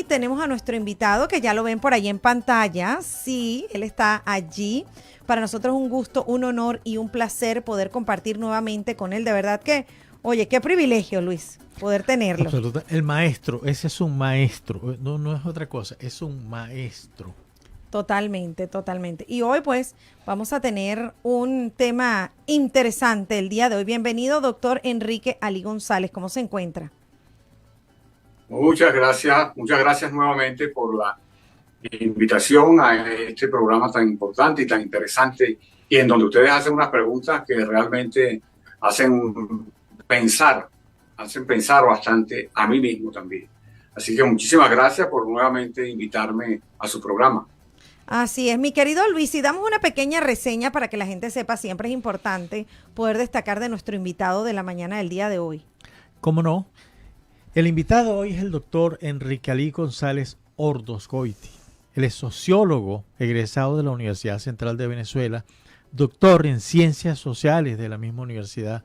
hoy tenemos a nuestro invitado, que ya lo ven por ahí en pantalla. Sí, él está allí. Para nosotros es un gusto, un honor y un placer poder compartir nuevamente con él. De verdad que, oye, qué privilegio, Luis, poder tenerlo. Absoluta. El maestro, ese es un maestro. No, no es otra cosa, es un maestro. Totalmente, totalmente. Y hoy pues vamos a tener un tema interesante el día de hoy. Bienvenido, doctor Enrique Ali González. ¿Cómo se encuentra? Muchas gracias nuevamente por la invitación a este programa tan importante y tan interesante, y en donde ustedes hacen unas preguntas que realmente hacen pensar bastante a mí mismo también. Así que muchísimas gracias por nuevamente invitarme a su programa. Así es, mi querido Luis, y damos una pequeña reseña para que la gente sepa, siempre es importante poder destacar de nuestro invitado de la mañana del día de hoy. ¿Cómo no? El invitado hoy es el doctor Enrique Ali González Ordosgoiti. Él es sociólogo, egresado de la Universidad Central de Venezuela, doctor en Ciencias Sociales de la misma universidad,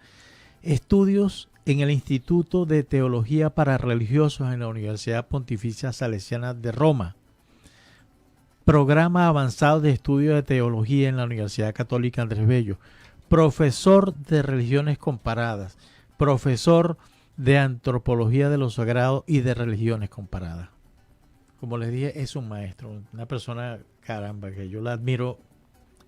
estudios en el Instituto de Teología para Religiosos en la Universidad Pontificia Salesiana de Roma, programa avanzado de estudio de teología en la Universidad Católica Andrés Bello, profesor de religiones comparadas, profesor de antropología de lo sagrado y de religiones comparadas. Como les dije, es un maestro, una persona, caramba, que yo la admiro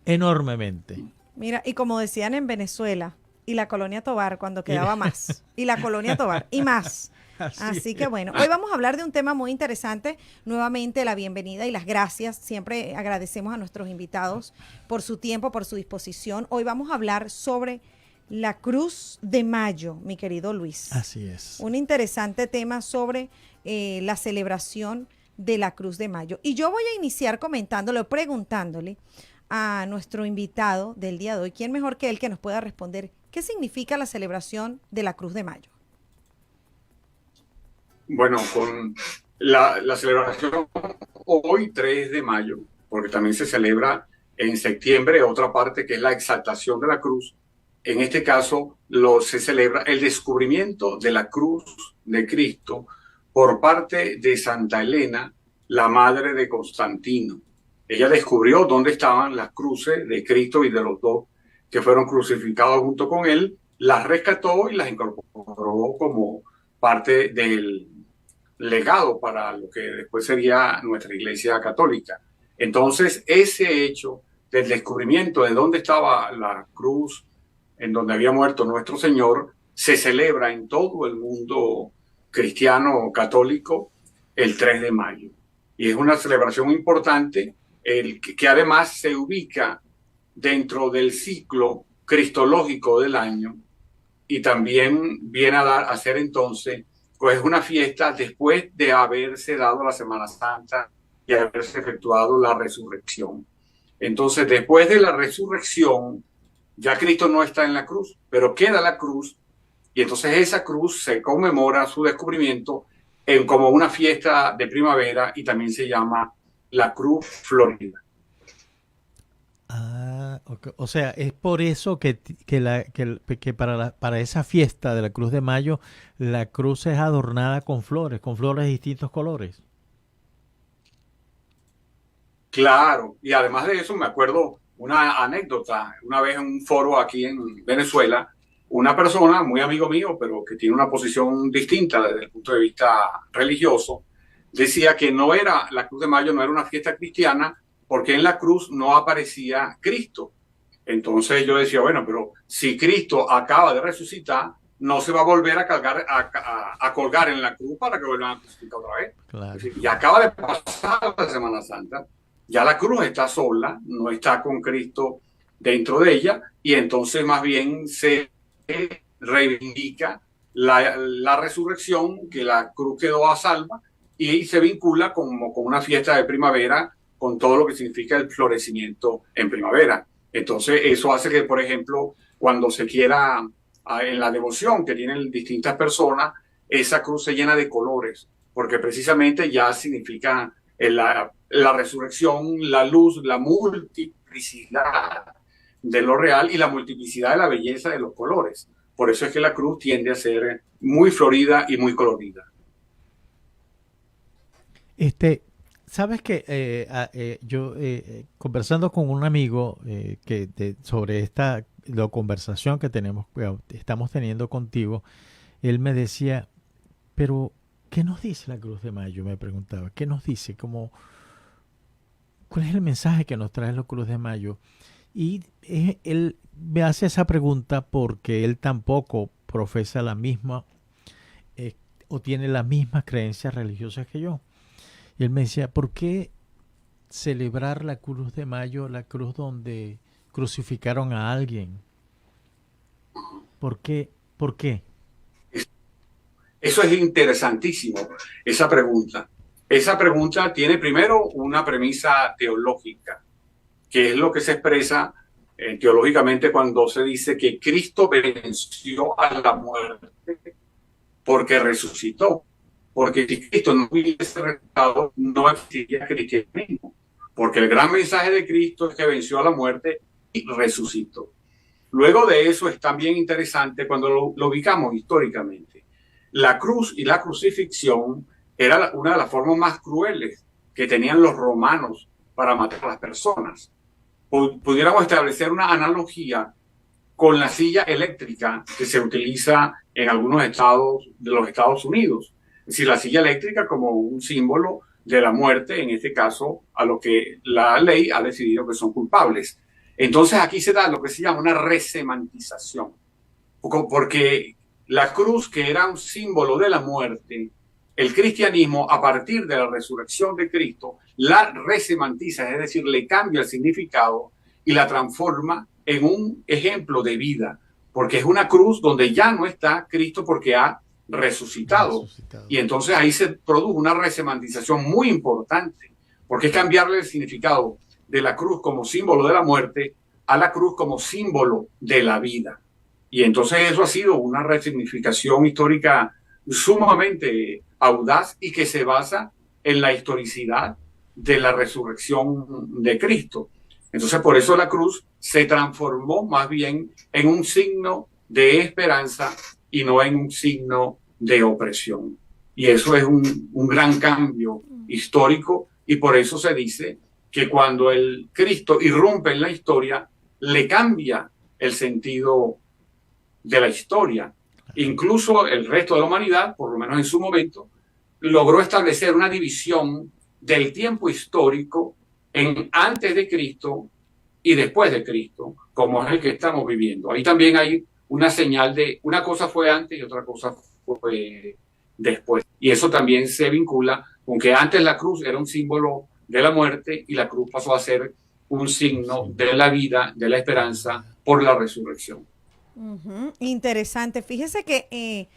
enormemente. Mira, y como decían en Venezuela, y la Colonia Tovar cuando quedaba más, y la Colonia Tovar, y más. Así que bueno, hoy vamos a hablar de un tema muy interesante. Nuevamente la bienvenida y las gracias. Siempre agradecemos a nuestros invitados por su tiempo, por su disposición. Hoy vamos a hablar sobre la Cruz de Mayo, mi querido Luis. Así es. Un interesante tema sobre la celebración de la Cruz de Mayo. Y yo voy a iniciar comentándole, preguntándole a nuestro invitado del día de hoy, ¿quién mejor que él que nos pueda responder qué significa la celebración de la Cruz de Mayo? Bueno, con la celebración hoy, 3 de mayo, porque también se celebra en septiembre otra parte que es la exaltación de la cruz. En este caso se celebra el descubrimiento de la cruz de Cristo por parte de Santa Elena, la madre de Constantino. Ella descubrió dónde estaban las cruces de Cristo y de los dos que fueron crucificados junto con él, las rescató y las incorporó como parte del legado para lo que después sería nuestra Iglesia Católica. Entonces, ese hecho del descubrimiento de dónde estaba la cruz en donde había muerto nuestro Señor se celebra en todo el mundo cristiano católico el 3 de mayo. Y es una celebración importante que además se ubica dentro del ciclo cristológico del año y también viene a ser entonces pues una fiesta después de haberse dado la Semana Santa y haberse efectuado la resurrección. Entonces, después de la resurrección, ya Cristo no está en la cruz, pero queda la cruz, y entonces esa cruz se conmemora su descubrimiento como una fiesta de primavera y también se llama la Cruz Florida. Okay. O sea, es por eso que para esa fiesta de la Cruz de Mayo, la cruz es adornada con flores de distintos colores. Claro, y además de eso me acuerdo una anécdota. Una vez en un foro aquí en Venezuela, una persona, muy amigo mío, pero que tiene una posición distinta desde el punto de vista religioso, decía que la Cruz de Mayo no era una fiesta cristiana porque en la cruz no aparecía Cristo. Entonces yo decía, bueno, pero si Cristo acaba de resucitar, no se va a volver a colgar en la cruz para que vuelvan a crucificar otra vez. Claro. Es decir, y acaba de pasar la Semana Santa, ya la cruz está sola, no está con Cristo dentro de ella, y entonces más bien se reivindica la resurrección, que la cruz quedó a salva, y se vincula con una fiesta de primavera, con todo lo que significa el florecimiento en primavera. Entonces eso hace que, por ejemplo, cuando se quiera, en la devoción que tienen distintas personas, esa cruz se llena de colores, porque precisamente ya significa la resurrección, la luz, la multiplicidad de lo real y la multiplicidad de la belleza de los colores. Por eso es que la cruz tiende a ser muy florida y muy colorida. Sabes que yo conversando con un amigo sobre la conversación que estamos teniendo contigo, él me decía, pero ¿qué nos dice la Cruz de Mayo? Me preguntaba, ¿qué nos dice? ¿Cuál es el mensaje que nos trae la Cruz de Mayo? Y él me hace esa pregunta porque él tampoco profesa la misma o tiene las mismas creencias religiosas que yo. Y él me decía, ¿por qué celebrar la Cruz de Mayo, la cruz donde crucificaron a alguien? ¿Por qué? ¿Por qué? Eso es interesantísimo, esa pregunta. Esa pregunta tiene primero una premisa teológica, que es lo que se expresa teológicamente cuando se dice que Cristo venció a la muerte porque resucitó. Porque si Cristo no hubiese resucitado, no existiría cristianismo. Porque el gran mensaje de Cristo es que venció a la muerte y resucitó. Luego de eso es también interesante cuando lo ubicamos históricamente. La cruz y la crucifixión era una de las formas más crueles que tenían los romanos para matar a las personas. Pudiéramos establecer una analogía con la silla eléctrica que se utiliza en algunos estados de los Estados Unidos. Es decir, la silla eléctrica como un símbolo de la muerte, en este caso, a lo que la ley ha decidido que son culpables. Entonces aquí se da lo que se llama una resemantización, porque la cruz, que era un símbolo de la muerte, el cristianismo, a partir de la resurrección de Cristo, la resemantiza, es decir, le cambia el significado y la transforma en un ejemplo de vida, porque es una cruz donde ya no está Cristo porque ha resucitado. Y entonces ahí se produjo una resemantización muy importante, porque es cambiarle el significado de la cruz como símbolo de la muerte a la cruz como símbolo de la vida. Y entonces eso ha sido una resignificación histórica sumamente audaz y que se basa en la historicidad de la resurrección de Cristo. Entonces por eso la cruz se transformó más bien en un signo de esperanza y no en un signo de opresión. Y eso es un gran cambio histórico, y por eso se dice que cuando el Cristo irrumpe en la historia, le cambia el sentido de la historia. Incluso el resto de la humanidad, por lo menos en su momento, logró establecer una división del tiempo histórico en antes de Cristo y después de Cristo, como es el que estamos viviendo. Ahí también hay una señal de una cosa fue antes y otra cosa fue después. Y eso también se vincula con que antes la cruz era un símbolo de la muerte y la cruz pasó a ser un signo de la vida, de la esperanza por la resurrección. Interesante. Fíjese que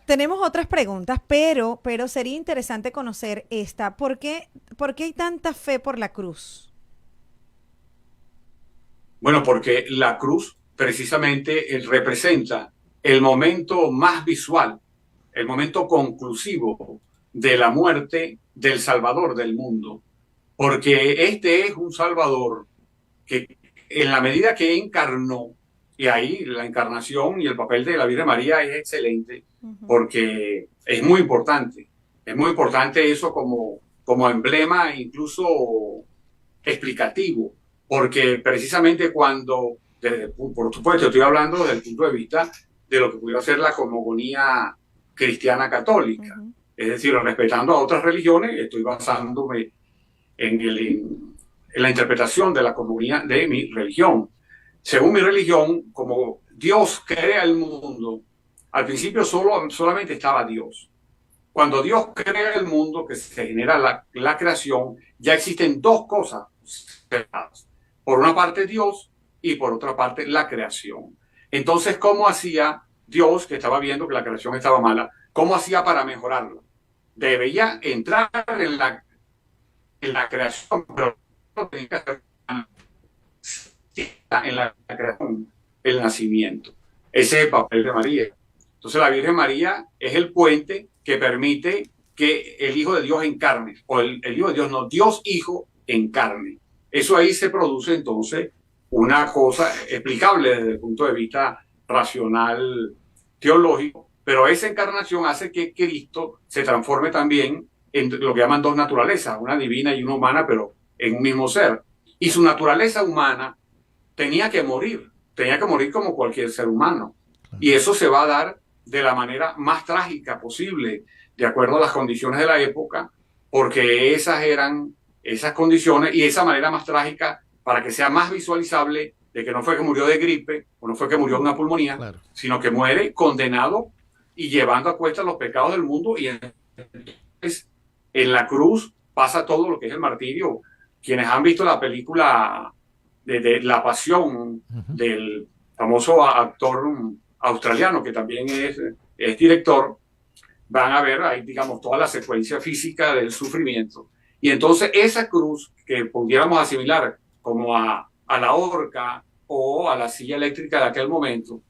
tenemos otras preguntas, pero sería interesante conocer esta. ¿Por qué hay tanta fe por la cruz? Bueno, porque la cruz precisamente representa el momento más visual, el momento conclusivo de la muerte del Salvador del mundo. Porque este es un Salvador que en la medida que encarnó, y ahí la encarnación y el papel de la Virgen María es excelente, porque es muy importante eso como emblema incluso explicativo, porque precisamente cuando, por supuesto estoy hablando desde el punto de vista de lo que pudiera ser la cosmogonía cristiana católica, es decir, respetando a otras religiones, estoy basándome en la interpretación de la cosmogonía de mi religión. Según mi religión, como Dios crea el mundo, al principio solamente estaba Dios. Cuando Dios crea el mundo, que se genera la creación, ya existen dos cosas separadas. Por una parte Dios y por otra parte la creación. Entonces, ¿cómo hacía Dios, que estaba viendo que la creación estaba mala, cómo hacía para mejorarla? Debía entrar en la creación, pero no tenía que hacer en la creación, el nacimiento. Ese es el papel de María. Entonces la Virgen María es el puente que permite que el Hijo de Dios encarne, o el Hijo de Dios no, Dios Hijo encarne. Eso ahí se produce entonces una cosa explicable desde el punto de vista racional, teológico, pero esa encarnación hace que Cristo se transforme también en lo que llaman dos naturalezas, una divina y una humana, pero en un mismo ser. Y su naturaleza humana tenía que morir como cualquier ser humano. Y eso se va a dar de la manera más trágica posible, de acuerdo a las condiciones de la época, porque esas eran esas condiciones y esa manera más trágica para que sea más visualizable de que no fue que murió de gripe o no fue que murió de una pulmonía, claro, sino que muere condenado y llevando a cuestas los pecados del mundo. Y entonces en la cruz pasa todo lo que es el martirio. Quienes han visto la película de La Pasión del famoso actor australiano, que también es director, van a ver ahí, digamos, toda la secuencia física del sufrimiento. Y entonces esa cruz que pudiéramos asimilar como a la horca o a la silla eléctrica de aquel momento,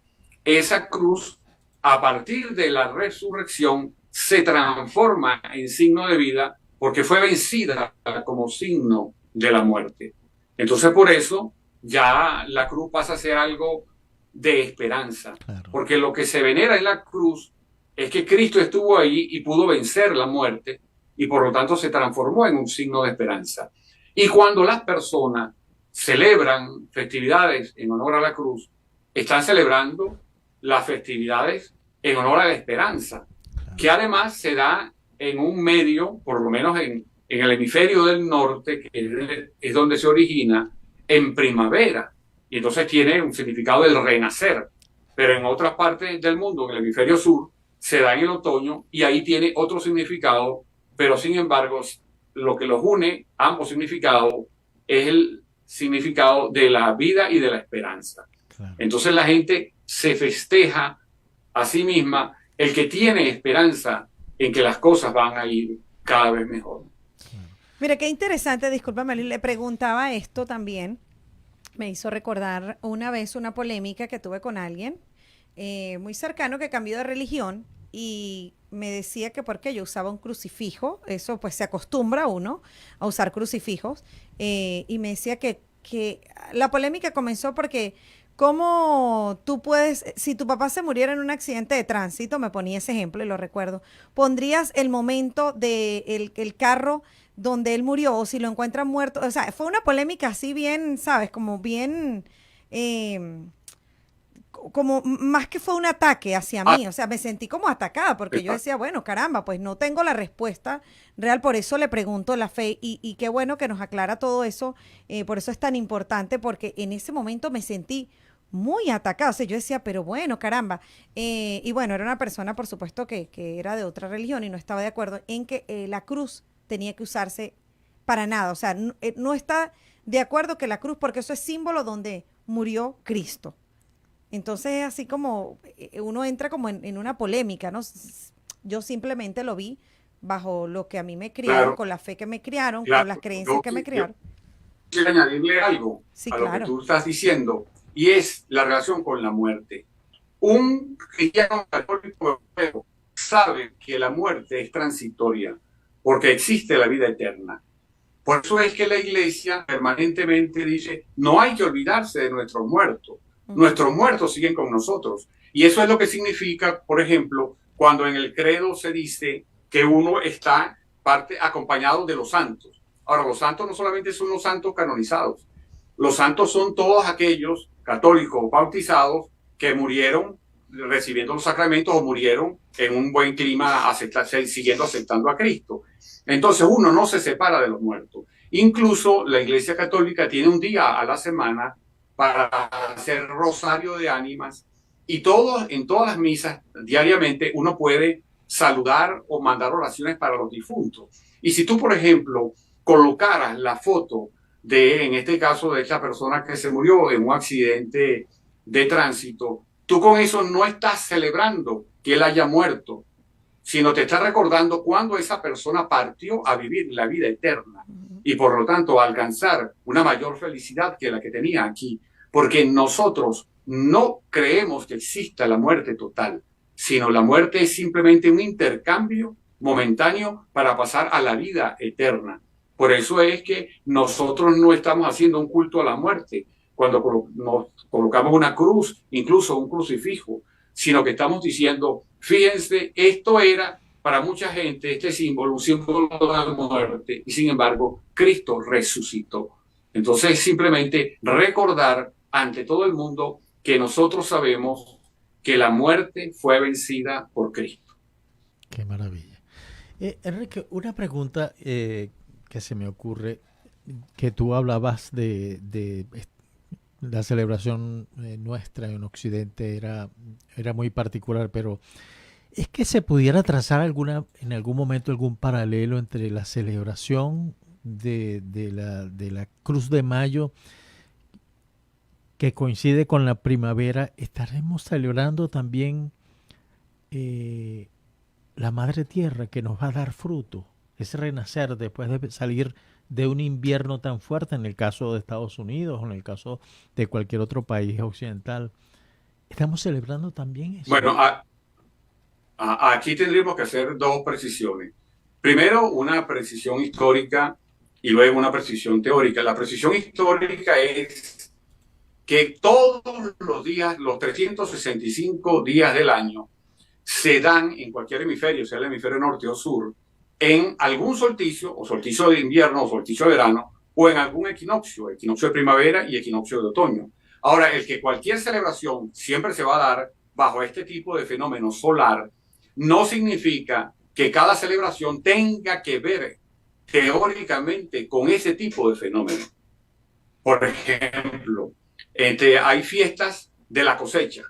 esa cruz, a partir de la resurrección, se transforma en signo de vida porque fue vencida como signo de la muerte. Entonces, por eso, ya la cruz pasa a ser algo de esperanza. Claro. Porque lo que se venera en la cruz es que Cristo estuvo ahí y pudo vencer la muerte y por lo tanto se transformó en un signo de esperanza. Y cuando las personas celebran festividades en honor a la cruz, están celebrando las festividades en honor a la esperanza, claro, que además se da en un medio, por lo menos en el hemisferio del norte, que es donde se origina, en primavera. Y entonces tiene un significado del renacer. Pero en otras partes del mundo, en el hemisferio sur, se da en el otoño y ahí tiene otro significado, pero sin embargo, lo que los une, ambos significados, es el significado de la vida y de la esperanza. Claro. Entonces la gente se festeja a sí misma el que tiene esperanza en que las cosas van a ir cada vez mejor. Mira, qué interesante, discúlpame, le preguntaba esto también, me hizo recordar una vez una polémica que tuve con alguien muy cercano que cambió de religión y me decía que porque yo usaba un crucifijo, eso pues se acostumbra uno a usar crucifijos, y me decía que la polémica comenzó porque ¿cómo tú puedes, si tu papá se muriera en un accidente de tránsito, me ponía ese ejemplo y lo recuerdo, pondrías el momento de el carro donde él murió o si lo encuentran muerto? O sea, fue una polémica así bien, ¿sabes? Como bien, como más que fue un ataque hacia mí, o sea, me sentí como atacada porque yo decía, bueno, caramba, pues no tengo la respuesta real, por eso le pregunto la fe y qué bueno que nos aclara todo eso, por eso es tan importante porque en ese momento me sentí muy atacada, o sea, yo decía, pero bueno, caramba, y bueno, era una persona, por supuesto, que era de otra religión y no estaba de acuerdo en que la cruz tenía que usarse para nada, o sea, no está de acuerdo que la cruz, porque eso es símbolo donde murió Cristo. Entonces, así como uno entra como en una polémica, ¿no? Yo simplemente lo vi bajo lo que a mí me criaron, claro, con la fe que me criaron, claro, con las creencias que me criaron. Quiero añadirle algo a lo que tú estás diciendo, y es la relación con la muerte. Un cristiano católico sabe que la muerte es transitoria, porque existe la vida eterna. Por eso es que la Iglesia permanentemente dice, no hay que olvidarse de nuestros muertos. Nuestros muertos siguen con nosotros. Y eso es lo que significa, por ejemplo, cuando en el credo se dice que uno está acompañado de los santos. Ahora, los santos no solamente son los santos canonizados. Los santos son todos aquellos católicos bautizados que murieron recibiendo los sacramentos o murieron en un buen clima siguiendo aceptando a Cristo. Entonces uno no se separa de los muertos. Incluso la Iglesia Católica tiene un día a la semana para hacer rosario de ánimas y en todas las misas diariamente uno puede saludar o mandar oraciones para los difuntos. Y si tú, por ejemplo, colocaras la foto en este caso, de esta persona que se murió en un accidente de tránsito, tú con eso no estás celebrando que él haya muerto, sino te estás recordando cuando esa persona partió a vivir la vida eterna y por lo tanto a alcanzar una mayor felicidad que la que tenía aquí, porque nosotros no creemos que exista la muerte total, sino la muerte es simplemente un intercambio momentáneo para pasar a la vida eterna. Por eso es que nosotros no estamos haciendo un culto a la muerte cuando nos colocamos una cruz, incluso un crucifijo, sino que estamos diciendo, fíjense, esto era para mucha gente este símbolo, un símbolo de muerte, y sin embargo, Cristo resucitó. Entonces, simplemente recordar ante todo el mundo que nosotros sabemos que la muerte fue vencida por Cristo. Qué maravilla. Enrique, una pregunta que se me ocurre, que tú hablabas de la celebración nuestra en Occidente era muy particular, pero ¿es que se pudiera trazar en algún momento algún paralelo entre la celebración de la Cruz de Mayo que coincide con la primavera? ¿Estaremos celebrando también la Madre Tierra que nos va a dar fruto? Es renacer después de salir de un invierno tan fuerte en el caso de Estados Unidos o en el caso de cualquier otro país occidental. ¿Estamos celebrando también eso? Bueno, aquí tendríamos que hacer dos precisiones. Primero, una precisión histórica y luego una precisión teórica. La precisión histórica es que todos los días, los 365 días del año, se dan en cualquier hemisferio, sea el hemisferio norte o sur, en algún solsticio, o solsticio de invierno, o solsticio de verano, o en algún equinoccio, equinoccio de primavera y equinoccio de otoño. Ahora, el que cualquier celebración siempre se va a dar bajo este tipo de fenómeno solar, no significa que cada celebración tenga que ver teóricamente con ese tipo de fenómeno. Por ejemplo, hay fiestas de la cosecha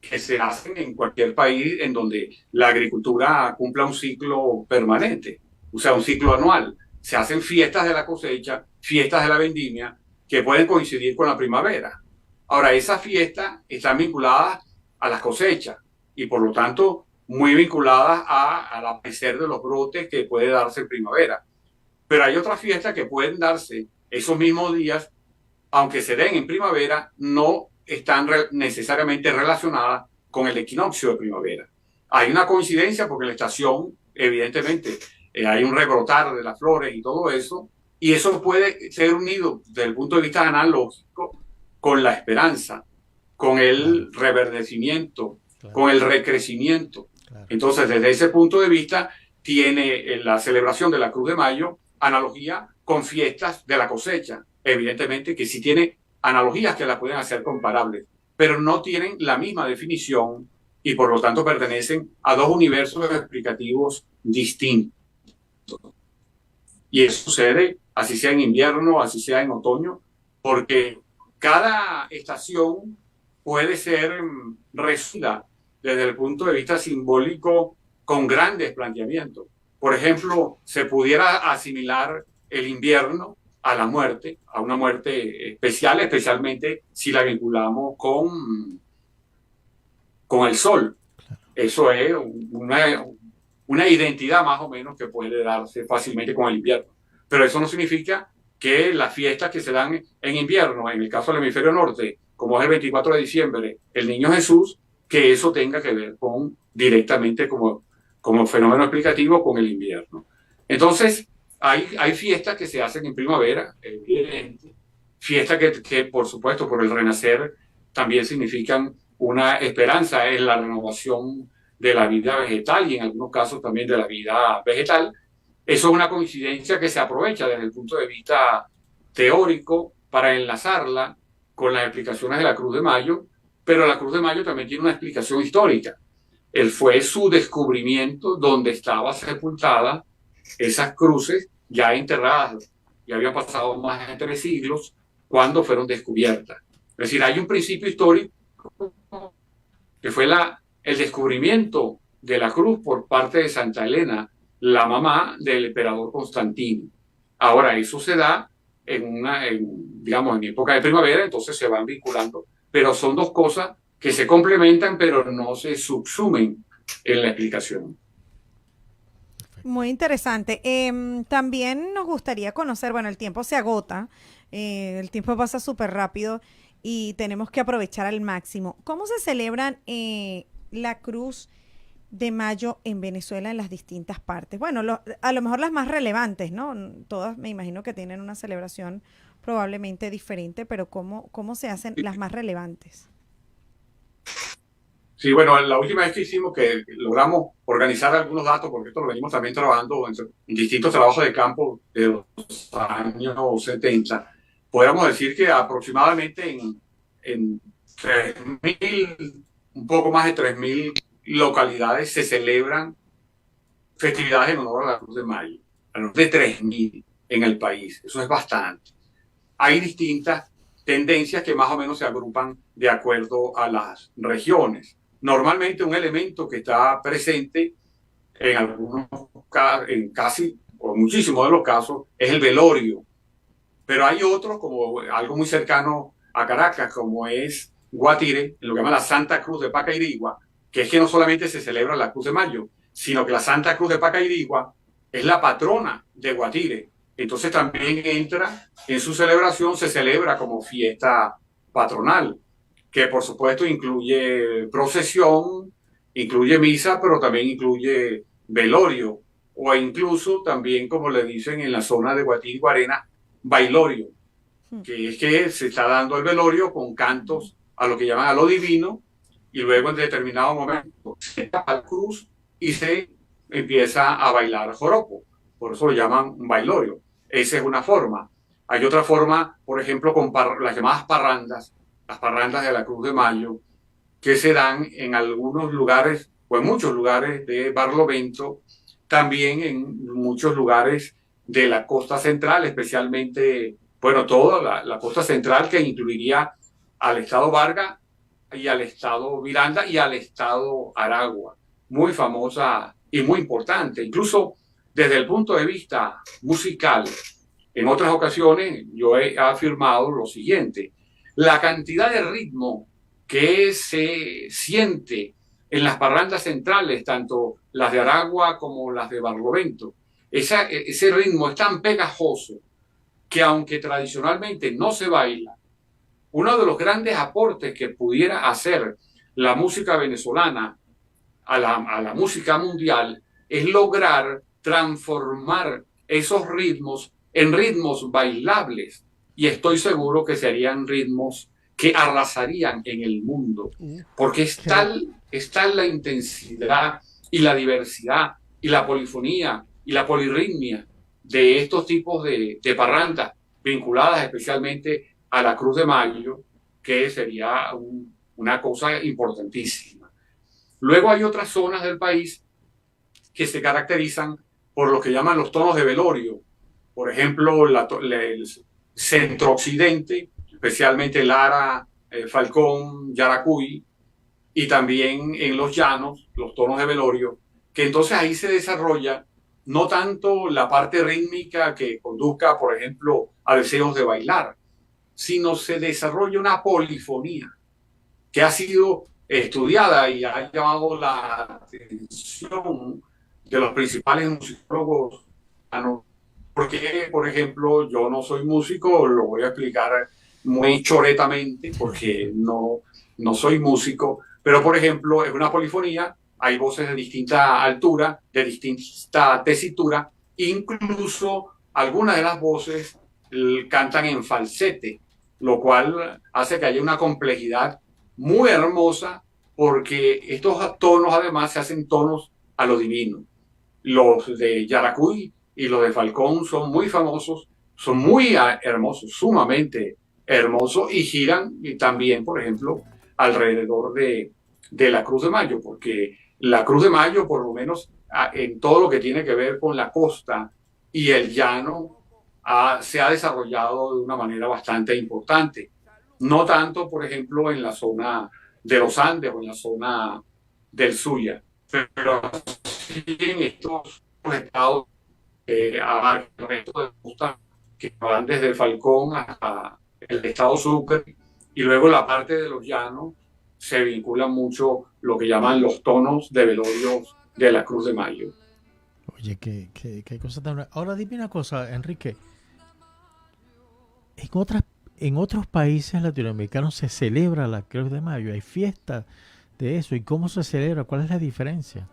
que se hacen en cualquier país en donde la agricultura cumpla un ciclo permanente, o sea, un ciclo anual. Se hacen fiestas de la cosecha, fiestas de la vendimia, que pueden coincidir con la primavera. Ahora, esas fiestas están vinculadas a las cosechas y por lo tanto muy vinculadas al aparecer de los brotes que puede darse en primavera. Pero hay otras fiestas que pueden darse esos mismos días, aunque se den en primavera, no están necesariamente relacionadas con el equinoccio de primavera. Hay una coincidencia porque en la estación, evidentemente, hay un rebrotar de las flores y todo eso, y eso puede ser unido desde el punto de vista analógico con la esperanza, con el reverdecimiento, con el recrecimiento. Entonces, desde ese punto de vista, tiene la celebración de la Cruz de Mayo analogía con fiestas de la cosecha. Evidentemente que sí tiene analogías que las pueden hacer comparables, pero no tienen la misma definición y por lo tanto pertenecen a dos universos explicativos distintos. Y eso sucede, así sea en invierno, así sea en otoño, porque cada estación puede ser resumida desde el punto de vista simbólico con grandes planteamientos. Por ejemplo, se pudiera asimilar el invierno a la muerte, a una muerte especial, especialmente si la vinculamos con el sol. Eso es una identidad más o menos que puede darse fácilmente con el invierno. Pero eso no significa que las fiestas que se dan en invierno, en el caso del hemisferio norte, como es el 24 de diciembre, el Niño Jesús, que eso tenga que ver directamente como fenómeno explicativo con el invierno. Entonces, hay fiestas que se hacen en primavera, evidente. Fiestas que, por supuesto, por el renacer, también significan una esperanza en la renovación de la vida vegetal y en algunos casos también de la vida vegetal. Eso es una coincidencia que se aprovecha desde el punto de vista teórico para enlazarla con las explicaciones de la Cruz de Mayo, pero la Cruz de Mayo también tiene una explicación histórica. Fue su descubrimiento donde estaba sepultada esas cruces ya enterradas, ya habían pasado más de 3 siglos cuando fueron descubiertas. Es decir, hay un principio histórico que fue el descubrimiento de la cruz por parte de Santa Elena, la mamá del emperador Constantino. Ahora, eso se da digamos, en época de primavera, entonces se van vinculando, pero son dos cosas que se complementan, pero no se subsumen en la explicación. Muy interesante. También nos gustaría conocer, bueno, el tiempo se agota, el tiempo pasa súper rápido y tenemos que aprovechar al máximo. ¿Cómo se celebran la Cruz de Mayo en Venezuela en las distintas partes? Bueno, a lo mejor las más relevantes, ¿no? Todas me imagino que tienen una celebración probablemente diferente, pero ¿cómo se hacen las más relevantes? Sí, bueno, la última vez que hicimos, que logramos organizar algunos datos, porque esto lo venimos también trabajando en distintos trabajos de campo de los años 70, podríamos decir que aproximadamente en 3.000, un poco más de 3.000 localidades se celebran festividades en honor a la Cruz de Mayo. Alrededor de 3.000 en el país. Eso es bastante. Hay distintas tendencias que más o menos se agrupan de acuerdo a las regiones. Normalmente un elemento que está presente en algunos casos, en casi o muchísimos de los casos, es el velorio. Pero hay otros, como algo muy cercano a Caracas, como es Guatire, en lo que llama la Santa Cruz de Pacairigua, que es que no solamente se celebra la Cruz de Mayo, sino que la Santa Cruz de Pacairigua es la patrona de Guatire. Entonces también entra en su celebración, se celebra como fiesta patronal, que por supuesto incluye procesión, incluye misa, pero también incluye velorio, o incluso también, como le dicen en la zona de Guatire y Guarena, bailorio, que es que se está dando el velorio con cantos a lo que llaman a lo divino, y luego en determinado momento se tapa la cruz y se empieza a bailar joropo. Por eso lo llaman bailorio. Esa es una forma. Hay otra forma, por ejemplo, con las llamadas parrandas, las parrandas de la Cruz de Mayo, que se dan en algunos lugares o en muchos lugares de Barlovento, también en muchos lugares de la costa central, especialmente, bueno, toda la costa central, que incluiría al estado Vargas y al estado Miranda y al estado Aragua. Muy famosa y muy importante, incluso desde el punto de vista musical. En otras ocasiones yo he afirmado lo siguiente: la cantidad de ritmo que se siente en las parrandas centrales, tanto las de Aragua como las de Barlovento, ese ritmo es tan pegajoso que, aunque tradicionalmente no se baila, uno de los grandes aportes que pudiera hacer la música venezolana a la música mundial es lograr transformar esos ritmos en ritmos bailables, y estoy seguro que serían ritmos que arrasarían en el mundo, porque es tal la intensidad y la diversidad y la polifonía y la polirritmia de estos tipos de parrandas vinculadas especialmente a la Cruz de Mayo, que sería una cosa importantísima. Luego hay otras zonas del país que se caracterizan por lo que llaman los tonos de velorio. Por ejemplo, el centro-occidente, especialmente Lara, Falcón, Yaracuy, y también en los llanos, los tonos de velorio, que entonces ahí se desarrolla no tanto la parte rítmica que conduzca, por ejemplo, a deseos de bailar, sino se desarrolla una polifonía que ha sido estudiada y ha llamado la atención de los principales musicólogos. Porque, por ejemplo, yo no soy músico, lo voy a explicar muy choretamente porque no soy músico, pero por ejemplo, es una polifonía, hay voces de distinta altura, de distinta tesitura, incluso algunas de las voces cantan en falsete, lo cual hace que haya una complejidad muy hermosa, porque estos tonos además se hacen tonos a lo divino. Los de Yaracuy y los de Falcón son muy famosos, son muy hermosos, sumamente hermosos, y giran y también, por ejemplo, alrededor de la Cruz de Mayo, porque la Cruz de Mayo, por lo menos en todo lo que tiene que ver con la costa y el llano, se ha desarrollado de una manera bastante importante. No tanto, por ejemplo, en la zona de los Andes o en la zona del Zulia, pero sí en estos estados a resto de costa que van desde el Falcón hasta el estado Sucre, y luego la parte de los llanos se vincula mucho lo que llaman los tonos de velorios de la Cruz de Mayo. Oye, qué cosa tan... Ahora dime una cosa, Enrique. En otros países latinoamericanos se celebra la Cruz de Mayo, hay fiestas de eso. ¿Y cómo se celebra? ¿Cuál es la diferencia?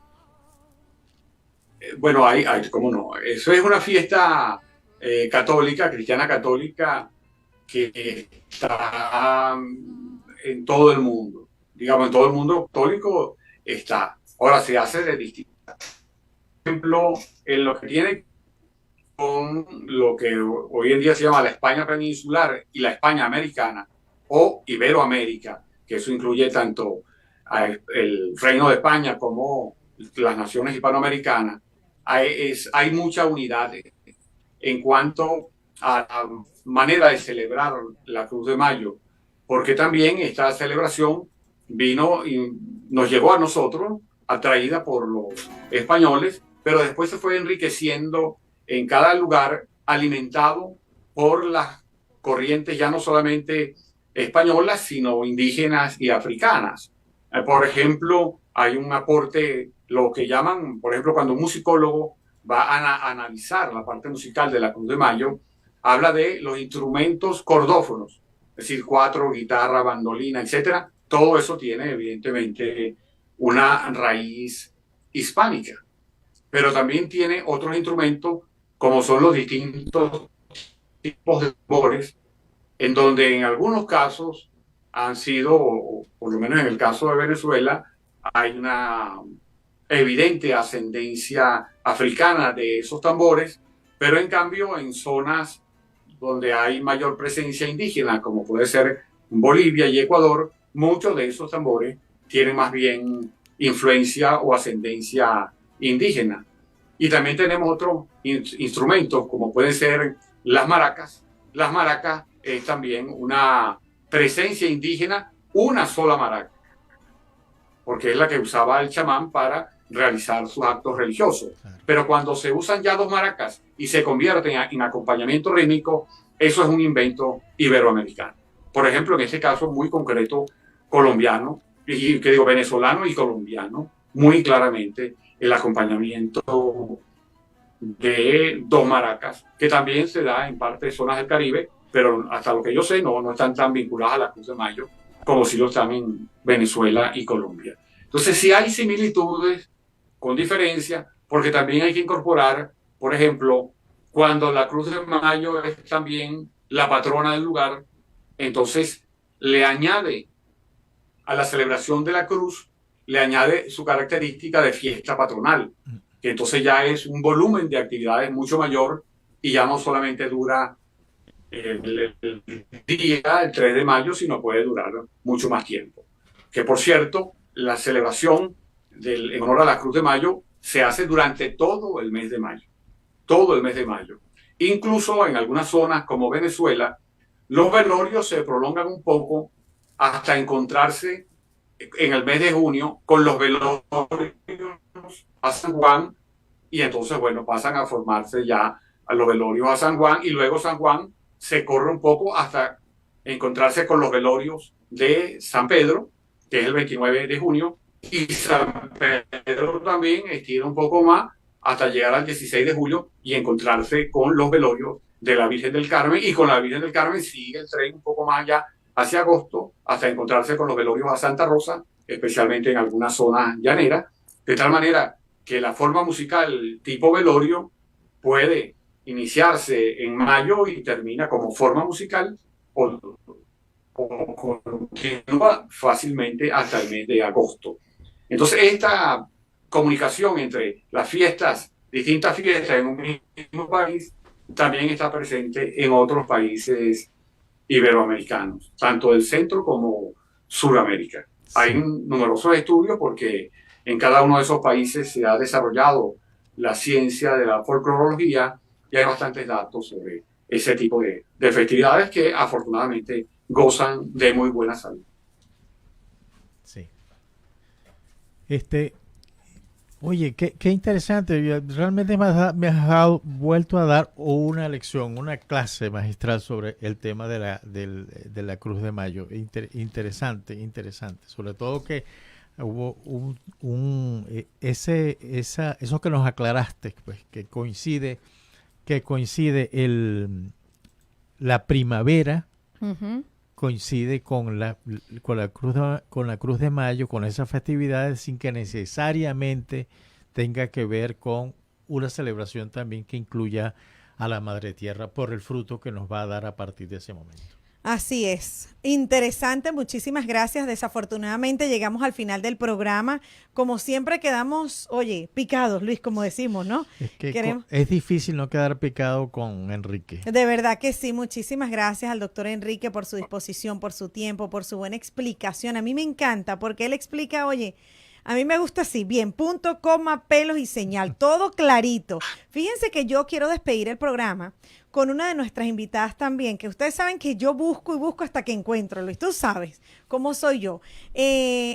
Bueno, cómo no. Eso es una fiesta católica, cristiana católica, que está en todo el mundo. digamos, en todo el mundo católico está. Ahora se hace de distinto. Por ejemplo, en lo que tiene con lo que hoy en día se llama la España peninsular y la España americana o Iberoamérica, que eso incluye tanto el Reino de España como las naciones hispanoamericanas, hay mucha unidad en cuanto a la manera de celebrar la Cruz de Mayo, porque también esta celebración vino y nos llegó a nosotros, atraída por los españoles, pero después se fue enriqueciendo en cada lugar, alimentado por las corrientes ya no solamente españolas, sino indígenas y africanas. Por ejemplo, hay un aporte, lo que llaman, por ejemplo, cuando un musicólogo va a analizar la parte musical de la Cruz de Mayo, habla de los instrumentos cordófonos, es decir, cuatro, guitarra, bandolina, etcétera. Todo eso tiene, evidentemente, una raíz hispánica, pero también tiene otros instrumentos, como son los distintos tipos de tambores, en donde en algunos casos han sido, o por lo menos en el caso de Venezuela, hay una evidente ascendencia africana de esos tambores, pero en cambio en zonas donde hay mayor presencia indígena, como puede ser Bolivia y Ecuador, muchos de esos tambores tienen más bien influencia o ascendencia indígena. Y también tenemos otros instrumentos, como pueden ser las maracas. Las maracas es también una presencia indígena, una sola maraca, porque es la que usaba el chamán para realizar sus actos religiosos. Pero cuando se usan ya dos maracas y se convierten en acompañamiento rítmico, eso es un invento iberoamericano. Por ejemplo, en este caso muy concreto, colombiano, y que digo venezolano y colombiano, muy claramente el acompañamiento de dos maracas, que también se da en parte de zonas del Caribe, pero hasta lo que yo sé no están tan vinculadas a la Cruz de Mayo como si lo están en Venezuela y Colombia. Entonces sí hay similitudes con diferencia, porque también hay que incorporar, por ejemplo, cuando la Cruz de Mayo es también la patrona del lugar, entonces le añade a la celebración de la cruz, le añade su característica de fiesta patronal, que entonces ya es un volumen de actividades mucho mayor y ya no solamente dura el día, el 3 de mayo, sino puede durar mucho más tiempo. Que por cierto, la celebración en honor a la Cruz de Mayo se hace durante todo el mes de mayo, todo el mes de mayo. Incluso en algunas zonas como Venezuela, los velorios se prolongan un poco hasta encontrarse en el mes de junio con los velorios a San Juan, y entonces, bueno, pasan a formarse ya a los velorios a San Juan, y luego San Juan se corre un poco hasta encontrarse con los velorios de San Pedro, que es el 29 de junio, y San Pedro también estira un poco más hasta llegar al 16 de julio y encontrarse con los velorios de la Virgen del Carmen, y con la Virgen del Carmen sigue el tren un poco más allá hacia agosto hasta encontrarse con los velorios a Santa Rosa, especialmente en algunas zonas llaneras, de tal manera que la forma musical tipo velorio puede iniciarse en mayo y termina como forma musical o continúa fácilmente hasta el mes de agosto. Entonces, esta comunicación entre las fiestas, distintas fiestas en un mismo país, también está presente en otros países iberoamericanos, tanto del centro como Suramérica. Sí. Hay numerosos estudios porque en cada uno de esos países se ha desarrollado la ciencia de la folclorología y hay bastantes datos sobre ese tipo de festividades que afortunadamente gozan de muy buena salud. Sí. Oye, qué interesante. Realmente me has vuelto a dar una lección, una clase magistral sobre el tema de la Cruz de Mayo. Interesante. Sobre todo que hubo eso que nos aclaraste, pues, que coincide la primavera. Uh-huh. Coincide con la Cruz de Mayo, con esas festividades, sin que necesariamente tenga que ver con una celebración también que incluya a la Madre Tierra por el fruto que nos va a dar a partir de ese momento. Así es. Interesante, muchísimas gracias. Desafortunadamente llegamos al final del programa. Como siempre quedamos, oye, picados, Luis, como decimos, ¿no? Es que Queremos... es difícil no quedar picado con Enrique. De verdad que sí, muchísimas gracias al doctor Enrique por su disposición, por su tiempo, por su buena explicación. A mí me encanta porque él explica, oye, a mí me gusta así, bien, punto, coma, pelos y señal, todo clarito. Fíjense que yo quiero despedir el programa con una de nuestras invitadas también, que ustedes saben que yo busco y busco hasta que encuentro, Luis, tú sabes cómo soy yo,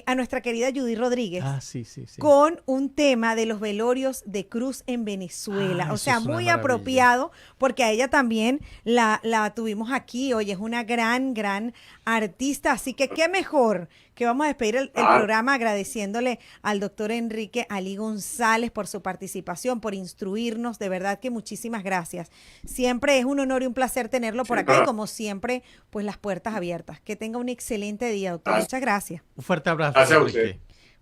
a nuestra querida Judy Rodríguez. Ah, sí, sí, sí. Con un tema de los velorios de cruz en Venezuela. O eso sea, es una muy maravilla. apropiado, porque a ella también la tuvimos aquí. Oye, es una gran artista. Así que qué mejor que vamos a despedir el programa agradeciéndole al doctor Enrique Ali González por su participación, por instruirnos. De verdad que muchísimas gracias. Siempre es un honor y un placer tenerlo por acá y como siempre, pues las puertas abiertas. Que tenga un excelente día, doctor. Muchas gracias. Un fuerte abrazo. Gracias a Enrique. usted.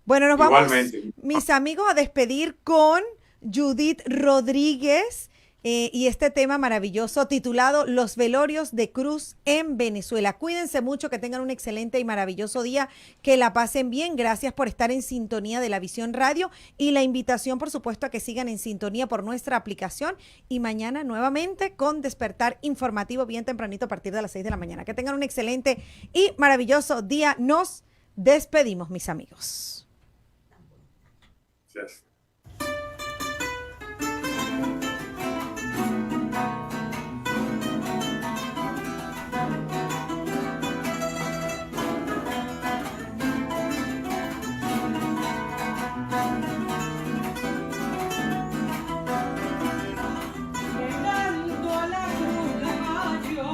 Bueno, nos vamos, Igualmente. mis amigos, a despedir con Judith Rodríguez y este tema maravilloso titulado Los velorios de cruz en Venezuela. Cuídense mucho, que tengan un excelente y maravilloso día, que la pasen bien. Gracias por estar en sintonía de La Visión Radio y la invitación, por supuesto, a que sigan en sintonía por nuestra aplicación y mañana nuevamente con Despertar Informativo bien tempranito a partir de las 6 de la mañana. Que tengan un excelente y maravilloso día. Nos despedimos, mis amigos. Gracias. Llegando a la cruz de mayo,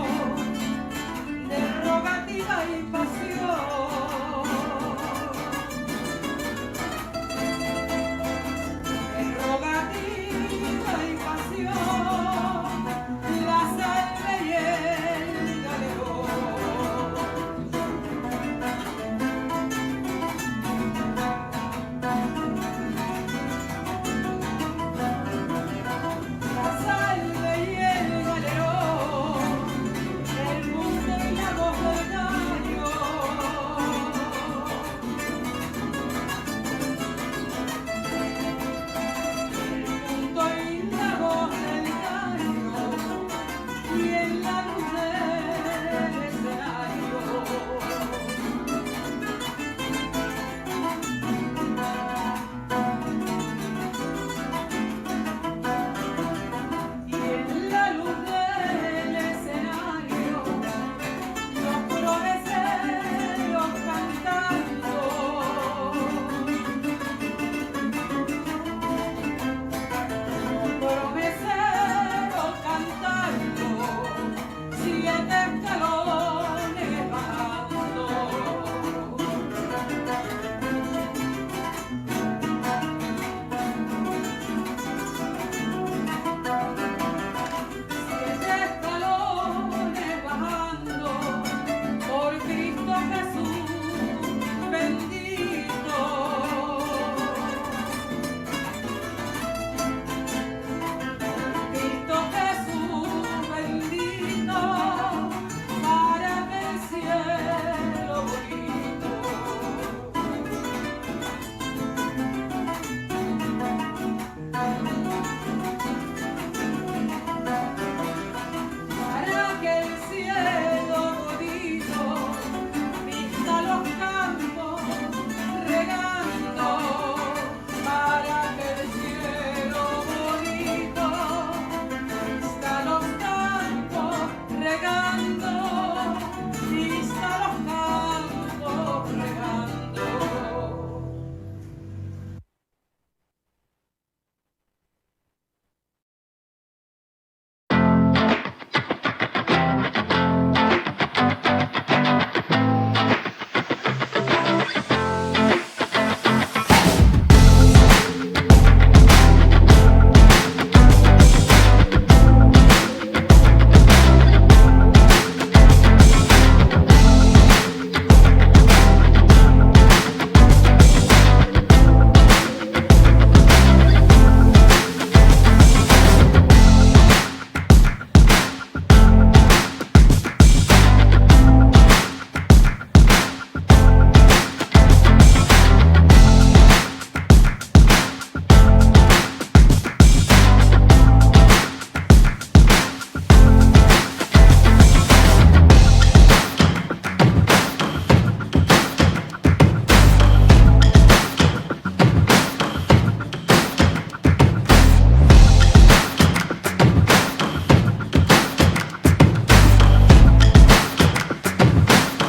de rogativa y pasión.